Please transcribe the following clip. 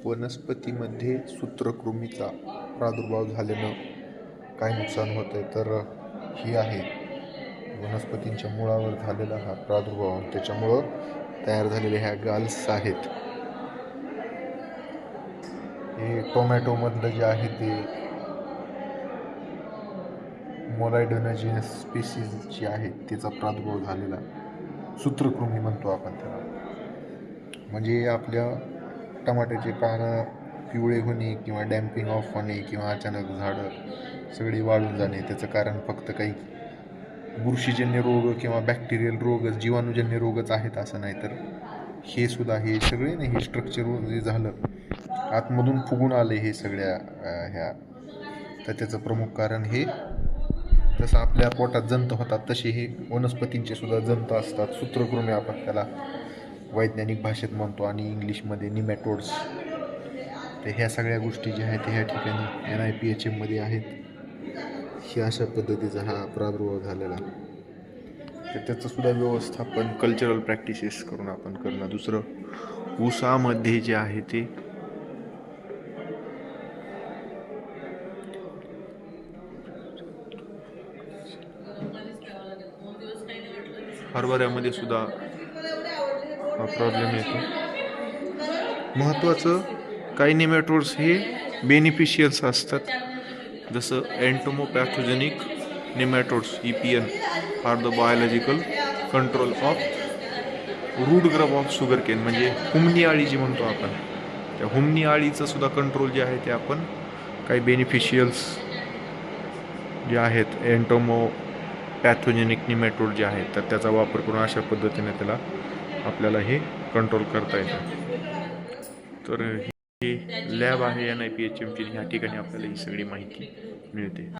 वनस्पतीमध्ये सूत्रकृमीचा प्रादुर्भाव झाल्यानं काय नुकसान होतं आहे तर ही आहे वनस्पतींच्या मुळावर झालेला हा प्रादुर्भाव. त्याच्यामुळं तयार झालेल्या ह्या गाल्स आहेत. हे टोमॅटोमधलं जे आहे ते मोलॅडोनजिनस स्पीसीज जी आहे त्याचा प्रादुर्भाव झालेला सूत्रकृमी म्हणतो आपण त्याला. म्हणजे आपल्या टमाट्याचे पानं पिवळे होणे किंवा डॅम्पिंग ऑफ होणे किंवा अचानक झाडं सगळी वाळून जाणे त्याचं कारण फक्त काही बुरशीजन्य रोग किंवा बॅक्टेरियल रोगच जीवाणूजन्य रोगच आहेत असं नाही, तर हे सुद्धा हे सगळे नाही, हे स्ट्रक्चर जे झालं आतमधून फुगून आले हे सगळ्या ह्या, तर त्याचं प्रमुख कारण हे जसं आपल्या पोटात जंत होतात तसे हे वनस्पतींचे सुद्धा जंत असतात. सूत्रकृमी आपण त्याला वैज्ञानिक भाषेत म्हणतो आणि इंग्लिशमध्ये निमॅटोड्स. तर ह्या सगळ्या गोष्टी ज्या आहेत ह्या ठिकाणी NIPHM मध्ये आहेत. ही अशा पद्धतीचा हा प्रादुर्भाव झालेला, तर त्याचं सुद्धा व्यवस्थापन कल्चरल प्रॅक्टिसेस करून आपण करणं. दुसरं ऊसामध्ये जे आहे ते हरभऱ्यामध्ये सुद्धा हा प्रॉब्लेम येतो. महत्त्वाचं काही निमॅटोड्स हे बेनिफिशियल्स असतात, जसं entomopathogenic nematodes EPN are the biological control of root grub of sugarcane. म्हणजे हुमणी आळी जी म्हणतो आपण, त्या हुमणी आळीचं सुद्धा कंट्रोल जे आहे ते आपण काही बेनिफिशियल्स जे आहेत एंटोमोपॅथोजेनिक निमॅटोड जे आहेत तर त्याचा वापर करून अशा पद्धतीने त्याला आपल्याला हे कंट्रोल करता येतं. तर ही लॅब आहे NIPHM ची, ह्या ठिकाणी आपल्याला ही सगळी माहिती मिळते.